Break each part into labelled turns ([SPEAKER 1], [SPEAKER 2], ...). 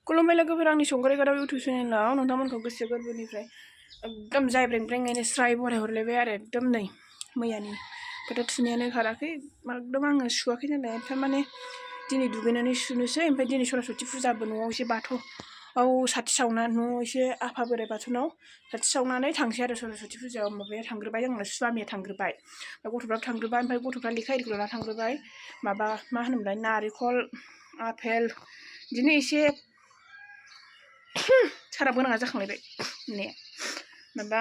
[SPEAKER 1] खुलुमबाय लोगोफोर आंनि संगारि गादाव इउटुब चेनेलाव नोंथांमोनखौ गोसो गोरबोनिफ्राय एकदम जायब्रें-ब्रेङैनो स्राय बराय हरलायबाय आरो एकदम नै मैयानि फोथा थुनायानो खाराखै एकदम आङो सुवाखै नालाय थारमाने दिनै दुगैनानै सुनोसै ओमफ्राय दिनै सरस्वती फुजाबो न'आव एसे बाथौआव साथि सावना न'आव एसे आफा बोराइ बाथौनाव साथि सावनानै थांसै आरो सरस्वती फुजायाव माबाया थांग्रोबाय जोंना स्वामिया थांग्रोबाय गथ'फ्राबो थांग्रोबाय ओमफ्राय गथ'फ्रा लेखा एरिखौ लाना थांग्रोबाय माबा मा होनोमोनलाय नारेंखल आपेल बिदिनो एसे साराब गोनाङा जाखांलायबाय ने माबा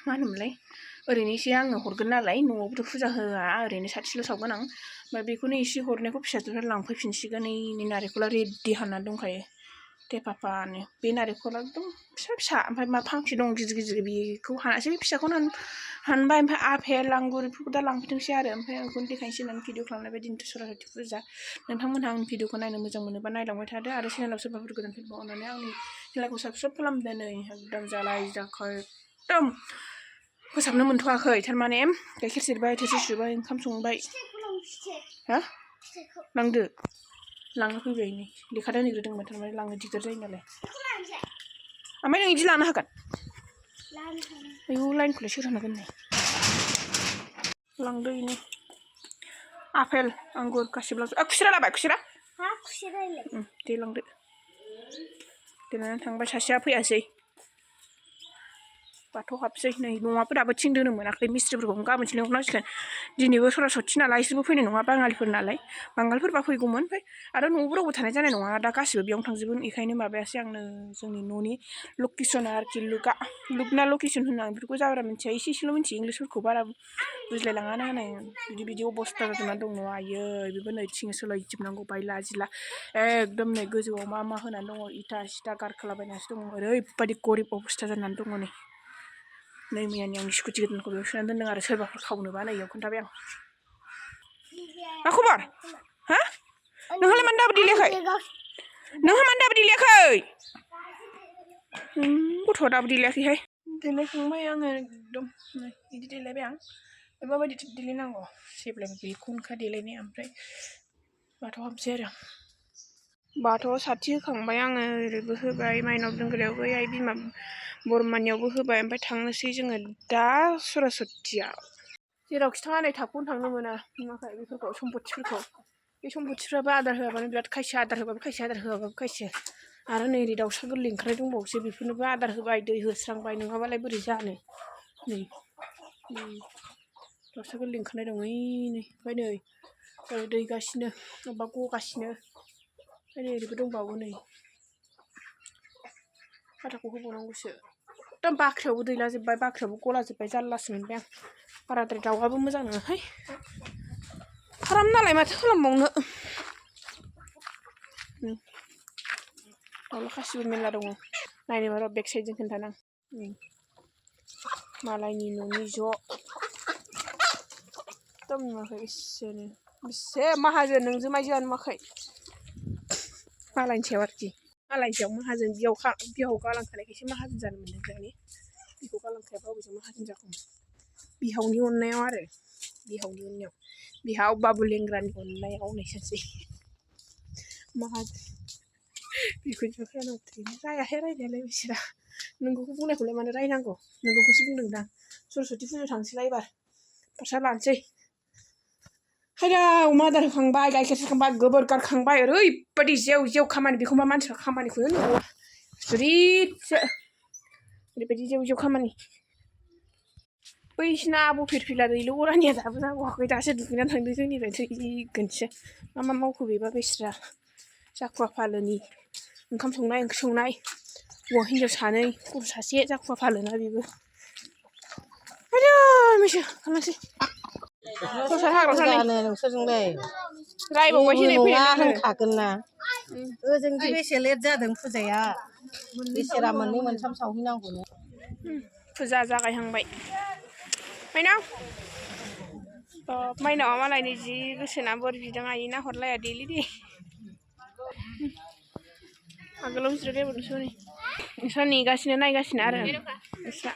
[SPEAKER 1] मा होनोमोनलाय ओरैनो एसे आङो हरगोन नालाय न'आवबोथ' फुजा होआ ओरैनो साथिल' सावगोन आं ओमफ्राय बेखौनो एसे हरनायखौ फिसाजोफ्रा लांफैफिनसिगोन नै नारेंखला रेडि हाननानै दंखायो थेफाफानो बे नारेंखला एकदम फिसा फिसा ओमफ्राय मा फांसे दं गिदिर गिदिर बेखौ हानासै फिसाखौनो हानबाय ओमफ्राय आपेल आंगुर बेफोरखौ दा लांफैथोंसै आरो ओमफ्राय आं बेखौनो देखायनोसै होननानै भिडिअ खालामनाय दिनैथ' सरस्वती फुजा नोंथांमोनहा आंनि भिडिअखौ नायनो मोजां मोनोबा नायलांबाय थादो आरो चेनेलाव सोरबाफोर गोदान फैबा अननानै आंनि चेनेलखौ साबस्क्राइब खालामदो नै एकदम जालाय जाखाय एकदम फोसाबनो मोनथ'वाखै थारमाने गाइखेर सेरबाय थोरसि सुबाय ओंखाम संबाय हा लांदो लांनो फैबाय नै लेखा दोनहैग्रोदोंमोन थारमाने लांनो दिगदार जायो नालाय ओमफ्राय नों बिदि लानो हागोन आयौ लाइनखौलाय सोर होनांगोन नै लांदो बेनो आपेल आंगुर गासिबो लांजोब खुसेरा लाबाय खुसेरा दे लांदो देनानै थांबाय सासेया फैयासै बाथौ हाबसै नै न'आबो दाबो थिं दोनो मोनाखै मिस्ट्रिफोरखौ गाबोनसो लिंहरनांसिगोन दिनैबो सरस्वती नालाय इसोरबो फैनाय नङा बाङालिफोर नालाय बांगालफोरबा फैगौमोन ओमफ्राय आरो न'आवबो रावबो थानाय जानाय नङा दा गासिबो बेयावनो थांजोबगोन बेखायनो माबायासै आंनो जोंनि न'नि लकेसना आरोखि लुकना लकेसन होनो आं बेफोरखौ जाग्रा मिन्थिया एसे एसेल' मिन्थियो इंलिसफोरखौ बारा बुजिलायलाङानो होनाय बिदि अबस्था जाना दं न'आ आयै बेबो नै थिं सोलायजोबनांगौ बायला जिला एकदम नै गोजौआव मा होनानै दङ इथा सिथा गारखोलाबायनासो दङ ओरैबायदि गरिब अबस्था जानानै दङ नै मैयानि आंनि स्कुटि गोदानखौ बेयाव सोनानै दोनदों आरो सोरबाफोर खावनोबा नै बेयाव खोन्थाबाय आं मा खबर हा नोंहालाय मानो दाबो देलायाखै गथ'आ दाबो देलायाखैहाय देलायखांबाय आङो एकदम बिदि देलायबाय आं माबायदि देलायनांगौ जेब्लाबो बेखौनोखा देलायनाया ओमफ्राय बाथौआव हाबसै आरो बाथौआव साथि होखांबाय आङो ओरैबो होबाय माइनाव दोनग्रायावबो आइ बिमा बरमानियावबो होबाय ओमफ्राय थांनोसै जोङो दा सरस्वतीयाव जेरावखि थाङा नै थाबखौनो थांनो मोना नुवाखै बेफोरखौ सम्पतिफोरखौ बे सम्पतिफ्राबो आदार होआबानो बिराद खायसे आदार होबाबो खायसे आदार होआबाबो खायसे आरो नै ओरै दाउसा गोरलै ओंखारनाय दंबावोसो बेफोरनोबो आदार होबाय दै होस्रांबाय नङाबालाय बोरै जानो नै दाउसा गोरलै ओंखारनाय दं ओमफ्राय नै ओरै दैगासिनो अबेबा गगासिनो ओमफ्राय नै ओरैबो दंबावो नै आदारखौ होबावनांगौसो एकदम बाख्रियावबो दैलाजोब्बाय बाख्रियावबो गलाजोब्बाय जारलासो मोनबाय आं बाराद्राय दाउआबो मोजां नङाहाय फाराम नालाय माथो खालामबावनो दाउला खासिबो मेरला दङ नायनोबा र' बेक साइडजों खोन्थानां मालायनि न'नि ज' एकदम नुवाखै एसेनो बेसे माहाजोन नोंजों माइजोंआ नुवाखै मालायनि सायाव आरोखि मालायनि सायाव माहाजोन बिहाव गालांखानायखायसो माहाजोन जानो मोनदों दानि बिखौ गालांखायाबा बबेजों माहाजोन जागौमोन बिहावनि अननायाव आरो बिहावनि अननायाव बिहाव बाबु लेंग्रानि अननायाव होननायसै माहाजोन बिखुनजो खोनाथारनो रायाहाय रायनायालाय बिसोरा नोंगौखौ बुंनायखौलाय मानो रायनांगौ नोंगौखौसो बुंदों दां सरस्वती फुजायाव थांसैलाय एबार पारसा लानोसै हायदा अमा आदार होखांबाय गाइखेर सेरखांबाय गोबोर गारखांबाय ओरैबायदि जेव खामानि बेखौ मा मानसिफ्रा खामानिखौनो नुवा आसुरितसो ओरैबायदि जेव खामानि बैसिना आब' फिरफिला दैल' रानिया दाबो जाबावाखै दासो दुगैनानै थांदों जोंनिफ्राय थैगोनसो मा मावखो बेबा बेस्रा जाखुवा फालोनि ओंखाम संनाय ओंख्रि संनाय हौवा हिन्जाव सानै गथ' सासे जाखुवा फालोना बेबो आयौ मेसो खालामसै दस्रा हाग्राफ्रानो
[SPEAKER 2] नोंसोरजोंलाय
[SPEAKER 1] रायबावबायसो नै फैनानै
[SPEAKER 2] होनखागोन ना ओजोंदि बेसे लेट जादों फुजाया बेसेरा मोननै मोनथाम सावहैनांगौनो
[SPEAKER 1] फुजा जागायहांबाय माइनाव माइनावा मालायनि जि गोसोना बोर बिदों आयै नाहरलाया देलै दे आगोलाव जिरायलायबावदोंसो नै नोंस्रा नेगासिनो नायगासिनो आरो नोंस्रा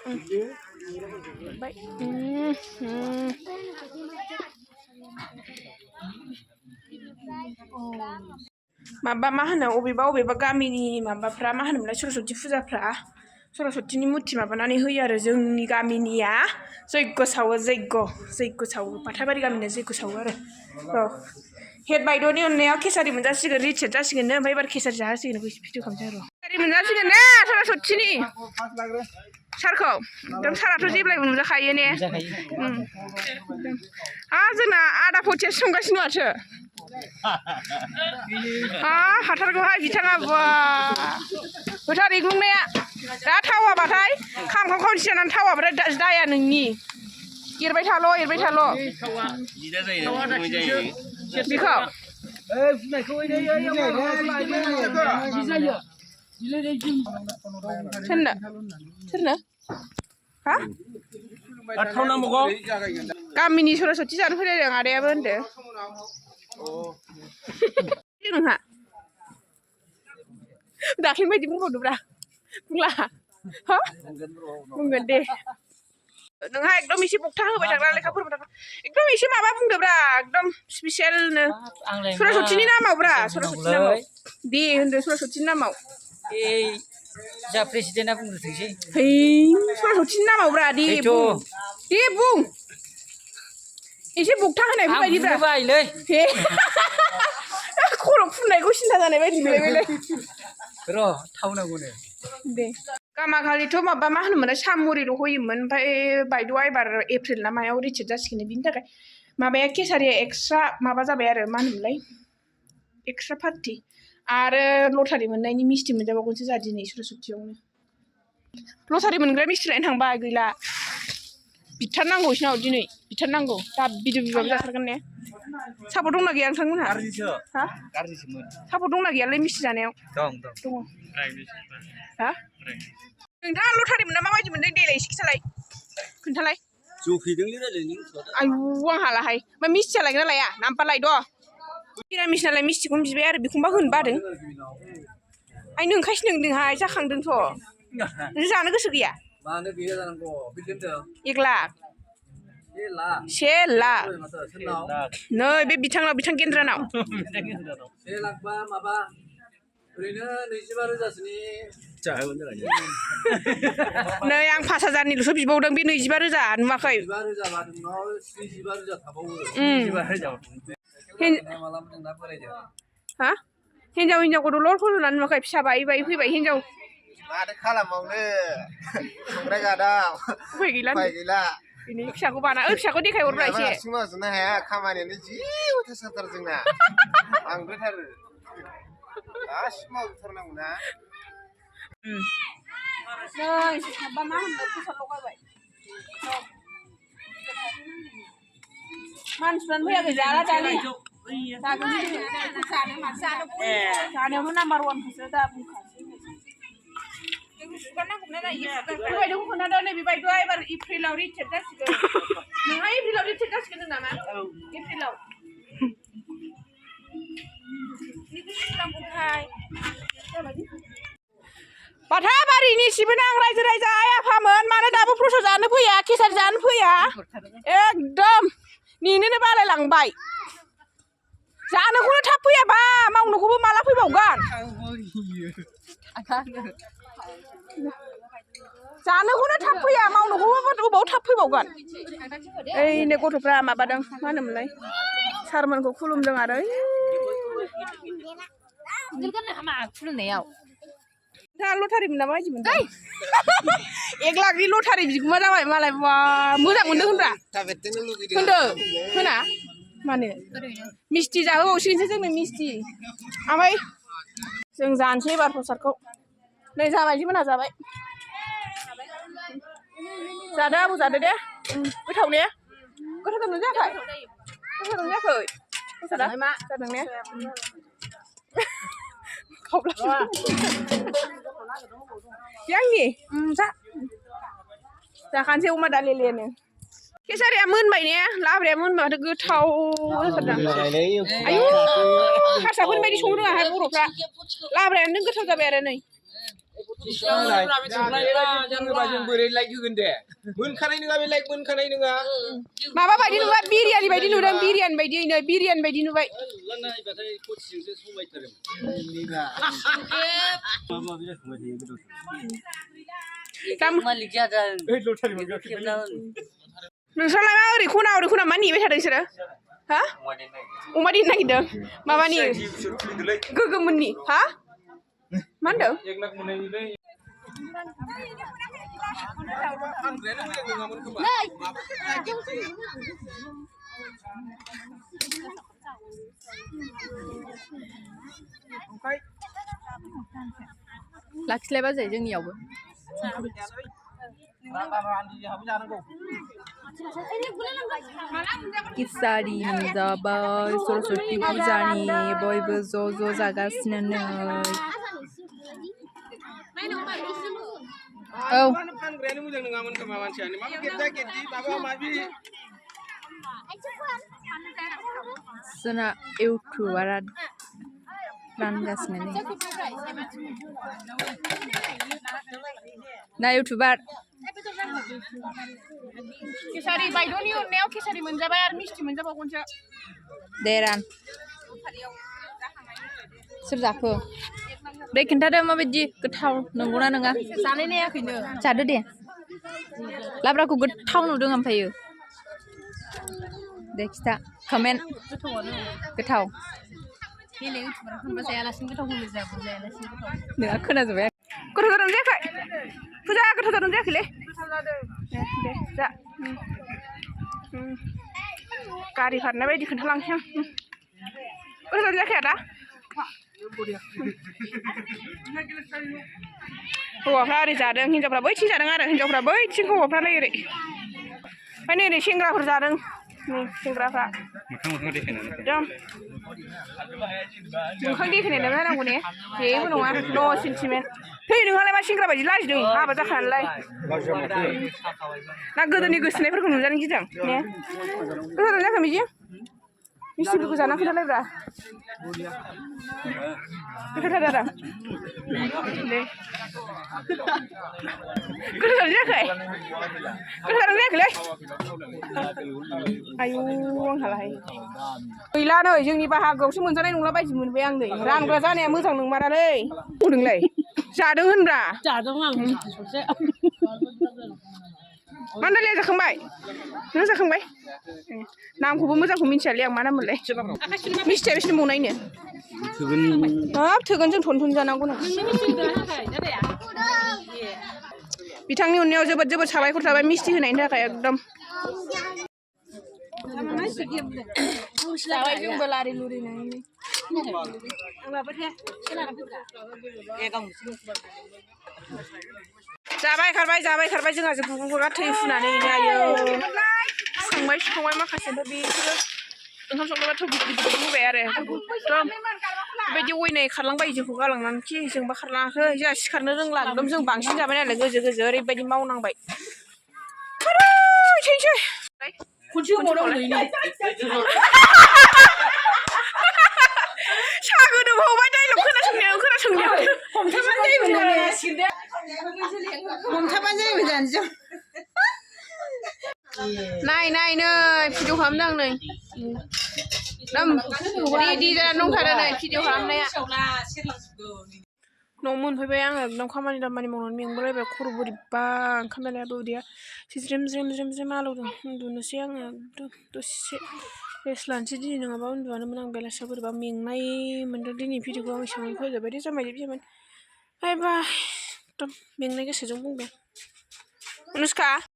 [SPEAKER 1] माबा मा होनो अबेबा गामिनि माबाफ्रा मा होनोमोनलाय सरस्वती फुजाफ्रा सरस्वतीनि मुरथि माबानानै होयो आरो जोंनि गामिनिया जय्ग सावो जय्ग सावो बाथाबारि गामिनिया जय्ग सावो आरो हेड बायद'नि अननायाव केसारि मोनजासिगोन रिसेट जासिगोननो ओमफ्राय एबार केसारि जाहोसिगोन भिडिअ खालामसै आरो केसारि मोनजासिगोन ने सरस्वतीनि सारखौ एकदम साराथ' जेब्लायबो नुजाखायो ने जोंना आदा फथिया संगासिनो माथो हाथारगौहाय बिथाङा बा फोथार एग्लुंनाया दा थावाबाथाय खामखां खावसे जानानै थावाबाथाय दाया नोंनि एरबाय थाल' बेखौ सोरनो हा गामिनि सरस्वती जानो फैलायदों आदायाबो होनदो नोंहा दाख्लै बायदि बुंहरदोब्रा बुंला हा बुंगोन दे नोंहा एकदम एसे बक्था होबाय थाग्रा लेखा फोरोंबाय थाग्रा एकदम एसे माबा बुंदोब्रा एकदम स्पेसियेलनो सरस्वतीनि नामावब्रा सरस्वतीनि नामाव दे होनदो सरस्वतीनि नामाव
[SPEAKER 3] जा प्रेसिडेन्टआ बुंग्रोथोंसै
[SPEAKER 1] है सरस्वतीनि नामावब्रा दे बुं एसे बक्था होनाय बायदिब्रा
[SPEAKER 3] बायलै
[SPEAKER 1] हे खर' फुननायखौ सिन्था जानाय बायदि मोनलायबायलै
[SPEAKER 3] र' थावनांगौनो
[SPEAKER 1] दे गामाखालिथ' माबा मा होनोमोनलाय सामुरिल' होयोमोन ओमफ्राय बायद'आ एबार एप्रिल ना मायाव रिटिट जासिगोन बिनि थाखाय माबाया केसारिया एक्सट्रा माबा जाबाय आरो मा होनोमोनलाय एक्सट्रा पार्टि आरो लटारि मोननायनि मिस्टि मोनजाबावगोनसो जोंहा दिनै सरस्वतीयावनो लटारि मोनग्रा मिस्टि लायनो थांबा गैला बिथारनांगौ बिसिनाव दिनै बिथारनांगौ दा बिदि बिबाबो जाथारगोन ने सापर्ट दंना गैया नोंथांमोनहा हा सापर्ट दंना गैयालै मिस्टि जानायाव दङ हा नोंथाङा लटारि मोनना माबायदि मोनदों देलाय एसे खिथालाय खोन्थालाय
[SPEAKER 3] जफैदोंलै रायलायनो
[SPEAKER 1] आयु आं हालाहाय मा मिस्टिया लायगोन ना लाया नाम्बार लायद' निरामिस नालाय मिस्टिखौनो बिबाय आरो बेखौनोबा होनो बादों आइ नोंखायसो नोंदोंहाय जाखांदोंथ' जानो गोसो गैया
[SPEAKER 3] मानो गैया जानांगौ बिदिनो
[SPEAKER 1] 1 लाख 1 लाख नै बे बिथां गेन्द्रानाव
[SPEAKER 3] 1 लाख बा माबा ओरैनो 25,000सोनि जाहोबानो जाबाय
[SPEAKER 1] नै आं 5,000निल'सो बिबावदों बे 25,000 नुवाखै
[SPEAKER 3] 25,000 बा नोंनाव 25,000 थाबावो 25,000 माला मोनदों बोरायदों
[SPEAKER 1] हा हिनजावखौ दलर फज'नानै नुवाखै फिसा बायै फैबाय हिनजाव
[SPEAKER 4] माथो खालामबावनो संग्राय गादाव
[SPEAKER 1] उफाय गैला बिनि फिसाखौ फिसाखौ देखायहरब्रा एसे
[SPEAKER 4] हारसिं मावजोबनो हाया खामानियानो जि अयथासारथार जोंना बांद्रायथारो गासिबो मावजोबथारनांगौ ना
[SPEAKER 1] माबा मा होनो फैसा लगायबाय मानसिफ्रानो फैयाखै जाला दानि जानायावनो नाम्बार 1खौसो दा बुंखासै बेबायदिखौ खोन्थादो नै बेबायदिया एबार एप्रिलाव रिटेट जासिगोन नोंहा एप्रिलाव रिटेट जासिगोन होनदों नामा एप्रिलाव बाथाबारिनि सिबिन आं रायजो राजा आइ आफामोन मानो दाबो प्रसाद जानो फैया केसार जानो फैया एकदम नेनोनो बालायलांबाय जानोखौनो थाब फैयाबा मावनोखौबो माला फैबावगोन जानोखौनो थाब फैया मावनोखौबो बबाव थाब फैबावगोन ओइनो गथ'फ्रा माबादों मा होनोमोनलाय सारमोनखौ खुलुमदों आरो
[SPEAKER 2] खुलुमनायाव
[SPEAKER 1] दा लटारि मोनना माबायदि मोनदों 1 लाखनि लटारि बिगुमा जाबाय मालाय मोजां मोनदों होनब्रा होनदो होना मानो मिस्टि जाहोबावसिगोनसो जोंनो मिस्टि ओमफ्राय जों जानोसै एबार प्रसादखौ नै जाबाय मोना जाबाय जादो आबौ जादो दे गोथाव ने गोथाव जादों जायाखै गोथाव जायाखै प्रसादा जादों ने आंनि जाखानोसै अमा दालेलेनो केसारिया मोनबाय ने लाब्राया मोनबाय माथो गोथाव जाथारदों आयु हारसाफोरनि बायदि संनो रोङाहाय बर'फ्रा लाब्रायानो गोथाव जाबाय आरो नै
[SPEAKER 3] जों बोरै लाइक होगोन दे
[SPEAKER 4] मोनखानाय नङा बे लाइक मोनखानाय नङा
[SPEAKER 1] माबा बायदि नुबाय बिरियानि बायदि नुदों बिरियानि बायदियैनो बिरियानि बायदि नुबाय
[SPEAKER 3] नायबाथाय कचिजोंसो समायथारो
[SPEAKER 5] मालिक जादों
[SPEAKER 1] नोंस्रालाय मा ओरै खना मा नेबाय थादों बिसोरो हा अमा दिनो नागिरदों माबानि गोगोममोननि हा मा होनदों
[SPEAKER 5] लाखिलायबा जायो जोंनियावबो किसारि जाबाय सरस्वती फुजानि बयबो ज' जागासिनो नै औ
[SPEAKER 4] फानग्रायानो मोजां नङामोन खोमा मानसियानो माबा गेद्दा गेद्दि माबा माबि
[SPEAKER 5] जोंना इउटुबारा रानगासिनो नै ना इउटुबार
[SPEAKER 1] केसारि बायद'नि अननायाव केसारि मोनजाबाय आरो मिस्टि मोनजाबावगोनसो
[SPEAKER 5] दे रान सोर जाखो दे खिन्थादो माबायदि गोथाव नंगौना नङा
[SPEAKER 1] जानाय नायाखैनो
[SPEAKER 5] जादो दे लाब्राखौ गोथाव नुदों ओमफ्रायो दे खिथा कमेन्ट गोथाव
[SPEAKER 1] बेलेग इउटुबारफोरबा जायालासिनो गोथाव होनो जायालासिनो गोथाव
[SPEAKER 5] नोंहा खोनाजोब्बाय
[SPEAKER 1] गोथाव जादों जायाखै फुजा गोथाव जादों जायाखैलै गोथाव जादों दे जा गारि खारनाय बायदि खोन्थालांसै आं गोथाव जादों जायाखै आदा हौवाफ्रा ओरै जादों हिन्जावफ्रा बैथिं जादों आरो हिन्जावफ्रा बैथिं हौवाफ्रालाय ओरै ओमफ्राय नै ओरै सेंग्राफोर जादों नै सेंग्राफ्रा एकदम मोखां देखायनाय जानांगौ ने जेबो नङा न' सेन्टिमेन्ट थै नोंहालाय मा सेंग्रा बायदि लाजिदों हाबा जाखानालाय ना गोदोनि गोसोनायफोरखौ नुजानो गिदों ने गोथाव जायाखै बिदि मिस्टिफोरखौ जाना खोन्थालायब्रा गोथाव जादों दे गोथाव जायाखै गोथाव जायाखैलै आयु आंहालाय गैला नै जोंनि बाहागोआवसो मोनजानाय नंला बायदि मोनबाय आं नै रानग्रा जानाया मोजां नंमारालै बुंदोंलाय जादों होनब्रा
[SPEAKER 2] जादों आं
[SPEAKER 1] मान्दालिया जाखांबाय नों जाखांबाय नामखौबो मोजांखौ मिन्थियालै आं मा नाम मोनलाय मिस्टिया बेसे दंबावनायनो हाब थोगोन जों थन जानांगौ नों बिथांनि अननायाव जोबोद साबायखर थाबाय मिस्टि होनायनि थाखाय एकदम जाबाय जोंबो लारि लुरिनो जाबाय खारबाय जोंहा गुगा थै फुनानै आयौ संबाय माखासे बिसोरो ओंखाम संनोबाथ' गिदिर होबाय आरो एकदम बेबायदि अयनाय खारलांबाय जोंखौ गालांनानै खि जोंबा खारलाङाखै जोंहा सिखारनो रोंला एकदम जों बांसिन जाबाय नालाय गोजो ओरैबायदि मावनांबाय सा गोदौबावबाय डाइलग खोनासंनायाव
[SPEAKER 2] हमथाबानो जायोमोन जानोसै
[SPEAKER 1] नाय नै भिडिअ खालामदों आं नै रेडि जानानै दंथारो नै भिडिअ खालामनाया न'आव मोनफैबाय आङो एकदम खामानि दामानि मावनानै मेंबोलायबाय खर' बोरैबा ओंखाम जानायाबो उदैया ज्रेम आलौदों उन्दुनोसै आङो एकदम दसे रेस्ट लानोसै दिनै नङाबा उन्दुआनोमोन आं बेलासियाव बोरैबा मेंनाय मोनदों दिनै भिडिअखौ आं एसेबां फोजोबबाय दे जामाय बियामोन बाय एकदम मेंनाय गोसोजों बुंबाय अनुष्का